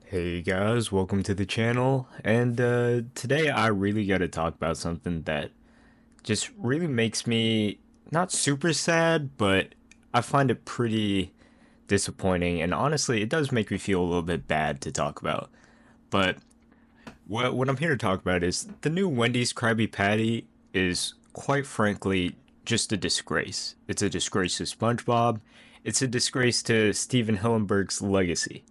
Hey guys, welcome to the channel. And today I really got to talk about something that just really makes me not super sad, but I find it pretty disappointing. And honestly, it does make me feel a little bit bad to talk about. But what I'm here to talk about is the new Wendy's Krabby Patty is quite frankly just a disgrace. It's a disgrace to SpongeBob. It's a disgrace to Steven Hillenburg's legacy,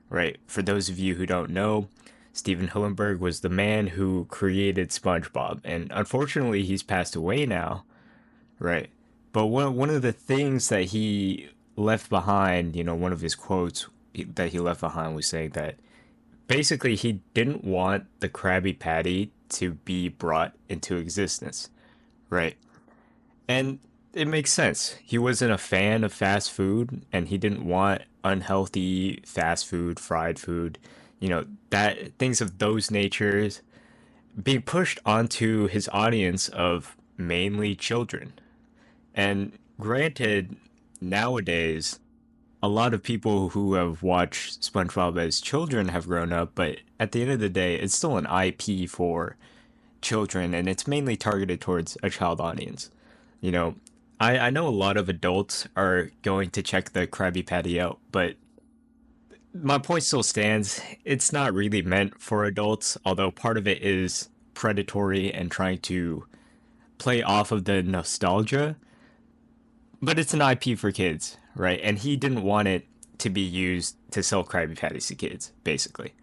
right? For those of you who don't know, Steven Hillenburg was the man who created SpongeBob, and unfortunately, he's passed away now, right? But one of the things that he left behind, one of his quotes that he left behind was saying that basically he didn't want the Krabby Patty to be brought into existence, right? And it makes sense. He wasn't a fan of fast food and he didn't want unhealthy fast food, fried food, that things of those natures being pushed onto his audience of mainly children. And granted, nowadays, a lot of people who have watched SpongeBob as children have grown up, but at the end of the day, it's still an IP for children and it's mainly targeted towards a child audience. You know, I know a lot of adults are going to check the Krabby Patty out, but my point still stands. It's not really meant for adults, although part of it is predatory and trying to play off of the nostalgia, but it's an IP for kids, right? And he didn't want it to be used to sell Krabby Patties to kids, basically,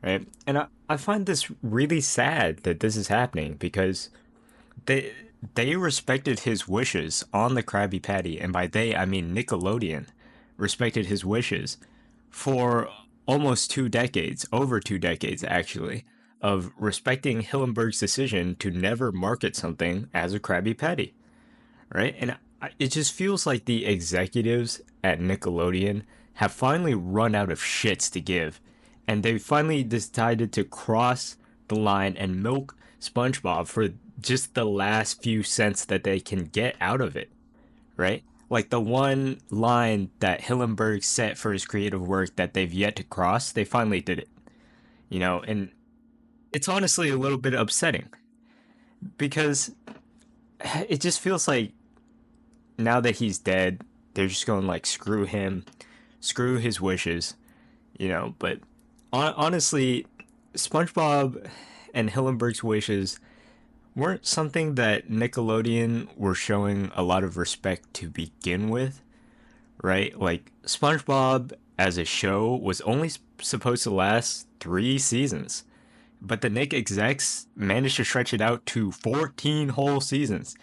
right? And I find this really sad that this is happening because they they respected his wishes on the Krabby Patty, and by they I mean Nickelodeon respected his wishes for almost 2 decades, over 2 decades actually, of respecting Hillenburg's decision to never market something as a Krabby Patty, right? And it just feels like the executives at Nickelodeon have finally run out of shits to give, and they finally decided to cross the line and milk SpongeBob for just the last few cents that they can get out of it, right? Like the one line that Hillenburg set for his creative work that they've yet to cross, they finally did it, and it's honestly a little bit upsetting because it just feels like now that he's dead, they're just going like, screw him, screw his wishes, but honestly, SpongeBob and Hillenburg's wishes weren't something that Nickelodeon were showing a lot of respect to begin with, right? Like SpongeBob as a show was only supposed to last 3 seasons, but the Nick execs managed to stretch it out to 14 whole seasons.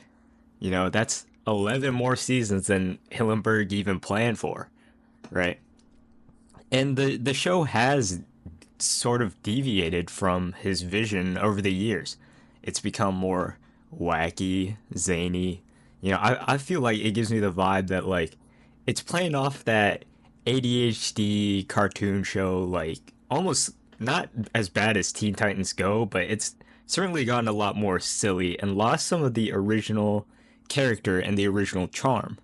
That's 11 more seasons than Hillenburg even planned for, right? And the show has sort of deviated from his vision over the years. It's become more wacky, zany. I feel like it gives me the vibe that like it's playing off that ADHD cartoon show, like almost not as bad as Teen Titans Go, but it's certainly gotten a lot more silly and lost some of the original character and the original charm,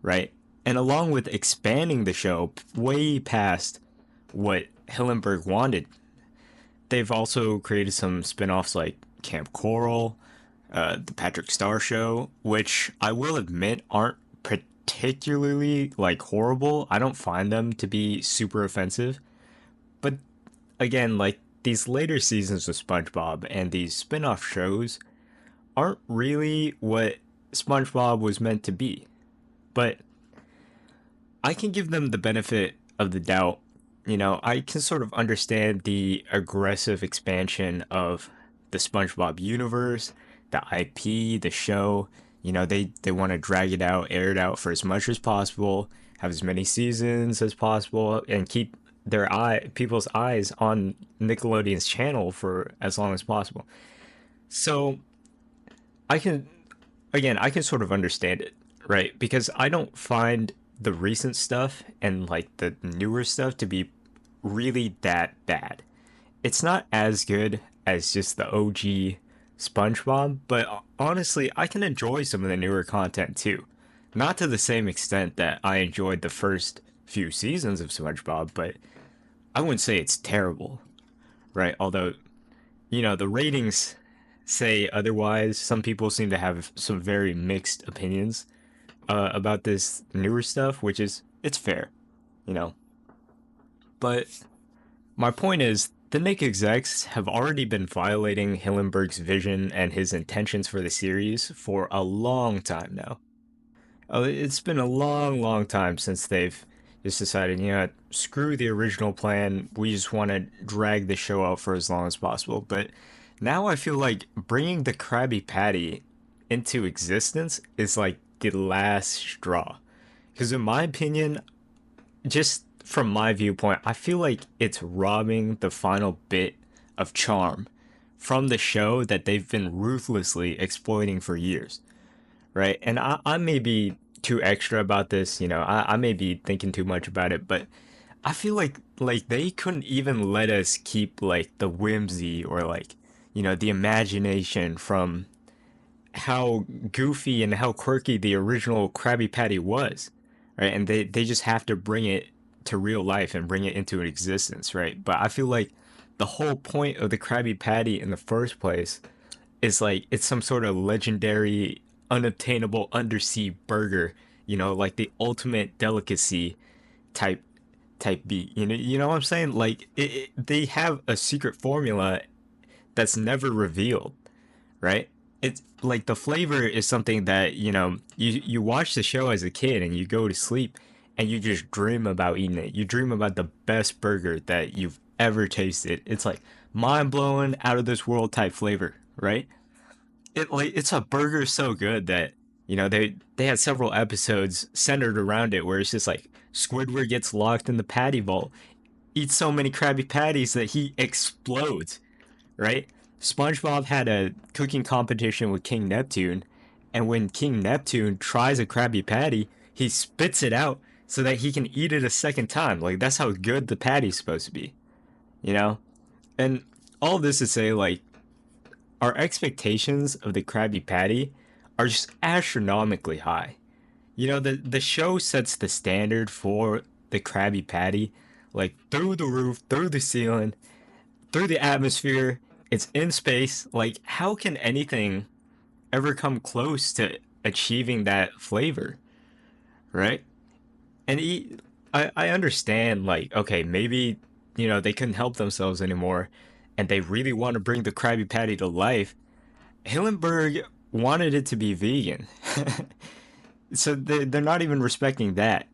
right? And along with expanding the show way past what Hillenburg wanted, they've also created some spin-offs like Camp Coral, the Patrick Star Show, which I will admit aren't particularly like horrible. I don't find them to be super offensive. But again, like these later seasons of SpongeBob and these spin-off shows aren't really what SpongeBob was meant to be. But I can give them the benefit of the doubt. I can sort of understand the aggressive expansion of the SpongeBob universe, the IP, the show. They want to drag it out, air it out for as much as possible, have as many seasons as possible, and keep people's eyes on Nickelodeon's channel for as long as possible. So I can, again, I can sort of understand it, right? Because I don't find the recent stuff and like the newer stuff to be really that bad. It's not as good as just the OG SpongeBob, but honestly, I can enjoy some of the newer content too. Not to the same extent that I enjoyed the first few seasons of SpongeBob, but I wouldn't say it's terrible, right? Although, the ratings say otherwise. Some people seem to have some very mixed opinions about this newer stuff, which is it's fair, you know. But my point is, the Nick execs have already been violating Hillenberg's vision and his intentions for the series for a long time now. It's been a long, long time since they've just decided, screw the original plan. We just want to drag the show out for as long as possible. But now I feel like bringing the Krabby Patty into existence is like the last straw. Because in my opinion, just from my viewpoint, I feel like it's robbing the final bit of charm from the show that they've been ruthlessly exploiting for years, right? And I may be too extra about this, I may be thinking too much about it, but I feel like they couldn't even let us keep like the whimsy or like, the imagination from how goofy and how quirky the original Krabby Patty was, right? And they just have to bring it to real life and bring it into existence, right? But I feel like the whole point of the Krabby Patty in the first place is like it's some sort of legendary, unobtainable undersea burger, like the ultimate delicacy type beat. You know what I'm saying? Like they have a secret formula that's never revealed, right? It's like the flavor is something that, you watch the show as a kid and you go to sleep and you just dream about eating it. You dream about the best burger that you've ever tasted. It's like mind blowing, out of this world type flavor, right? It's a burger so good that they had several episodes centered around it where it's just like Squidward gets locked in the patty vault, eats so many Krabby Patties that he explodes, right? SpongeBob had a cooking competition with King Neptune, and when King Neptune tries a Krabby Patty, he spits it out so that he can eat it a second time. Like that's how good the patty's supposed to be, you know? And all this to say, like, our expectations of the Krabby Patty are just astronomically high. The show sets the standard for the Krabby Patty, like through the roof, through the ceiling, through the atmosphere. It's in space. Like, how can anything ever come close to achieving that flavor, right? And I understand, like, okay, maybe, they couldn't help themselves anymore and they really want to bring the Krabby Patty to life. Hillenberg wanted it to be vegan. So they're not even respecting that.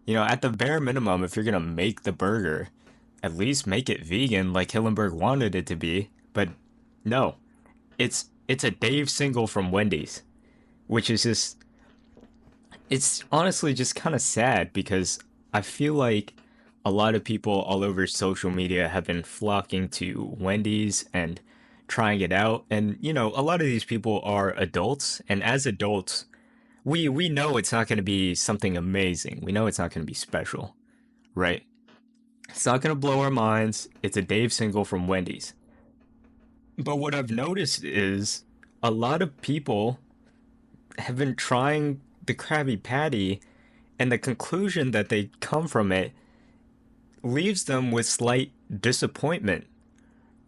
At the bare minimum, if you're going to make the burger, at least make it vegan like Hillenberg wanted it to be. But no, it's a Dave single from Wendy's, which is just it's honestly just kind of sad because I feel like a lot of people all over social media have been flocking to Wendy's and trying it out. And a lot of these people are adults, and as adults, we know it's not going to be something amazing. We know it's not going to be special, right? It's not going to blow our minds. It's a Dave single from Wendy's. But what I've noticed is a lot of people have been trying the Krabby Patty, and the conclusion that they come from it leaves them with slight disappointment,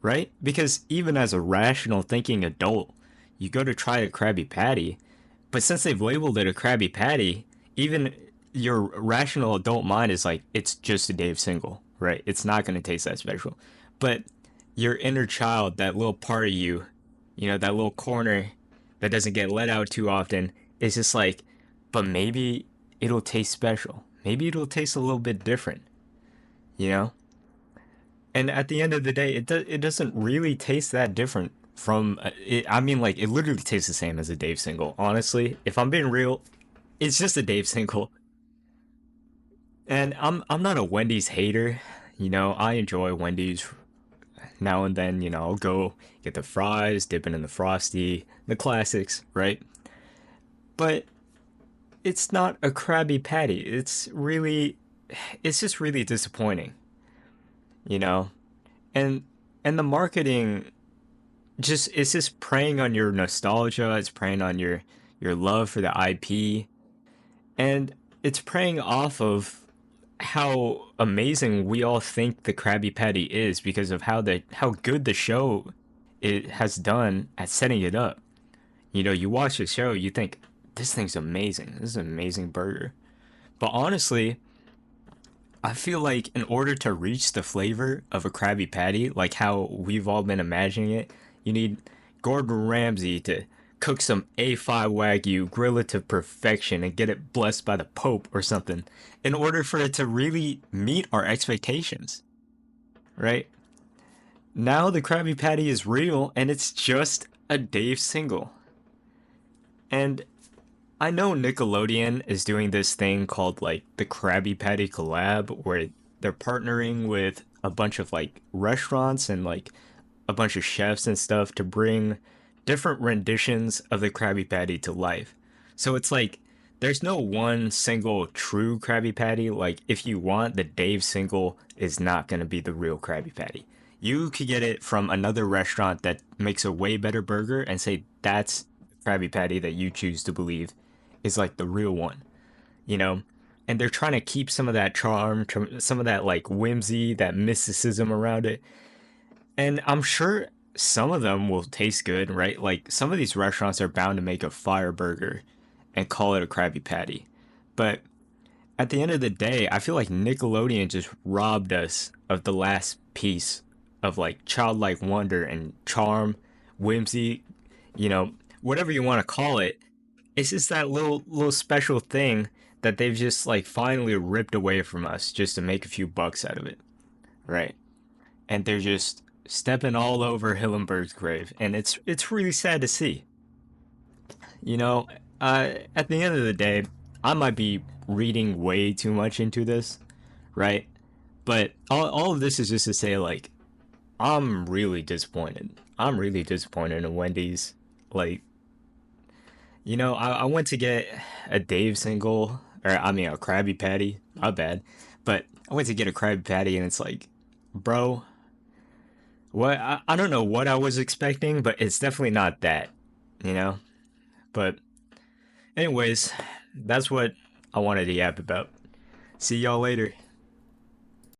right? Because even as a rational thinking adult, you go to try a Krabby Patty, but since they've labeled it a Krabby Patty, even your rational adult mind is like, it's just a Dave single, right? It's not going to taste that special. But your inner child, that little part of you, that little corner that doesn't get let out too often, is just like, but maybe it'll taste special. Maybe it'll taste a little bit different, you know? And at the end of the day, it doesn't really taste that different from it. I mean, like, it literally tastes the same as a Dave single. Honestly, if I'm being real, it's just a Dave single. And I'm not a Wendy's hater. I enjoy Wendy's now and then. I'll go get the fries, dip it in the frosty, the classics, right? But it's not a Krabby Patty. It's just really disappointing, you know? And and the marketing just it's just preying on your nostalgia, it's preying on your love for the IP, and it's preying off of how amazing we all think the Krabby Patty is because of how good the show it has done at setting it up. You know, you watch the show, you think this thing's amazing. This is an amazing burger. But honestly, I feel like in order to reach the flavor of a Krabby Patty, like how we've all been imagining it, you need Gordon Ramsay to cook some A5 Wagyu, grill it to perfection, and get it blessed by the Pope or something in order for it to really meet our expectations, right? Now the Krabby Patty is real and it's just a Dave single. And I know Nickelodeon is doing this thing called like the Krabby Patty collab where they're partnering with a bunch of like restaurants and like a bunch of chefs and stuff to bring different renditions of the Krabby Patty to life. So it's like there's no one single true Krabby Patty. Like if you want, the Dave single is not going to be the real Krabby Patty. You could get it from another restaurant that makes a way better burger and say that's the Krabby Patty that you choose to believe is like the real one, you know? And they're trying to keep some of that charm, some of that like whimsy, that mysticism around it. And I'm sure some of them will taste good, right? Like some of these restaurants are bound to make a fire burger and call it a Krabby Patty. But at the end of the day, I feel like Nickelodeon just robbed us of the last piece of like childlike wonder and charm, whimsy, you know, whatever you want to call it. It's just that little special thing that they've just like finally ripped away from us just to make a few bucks out of it, right? And they're just stepping all over Hillenberg's grave, and it's really sad to see. You know, at the end of the day, I might be reading way too much into this, right? But all of this is just to say, like, I'm really disappointed. I'm really disappointed in Wendy's. Like, you know, I went to get a Dave single, or I mean a Krabby Patty. My bad. But I went to get a Krabby Patty, and it's like, bro, what? I don't know what I was expecting, but it's definitely not that, you know? But, anyways, that's what I wanted to yap about. See y'all later.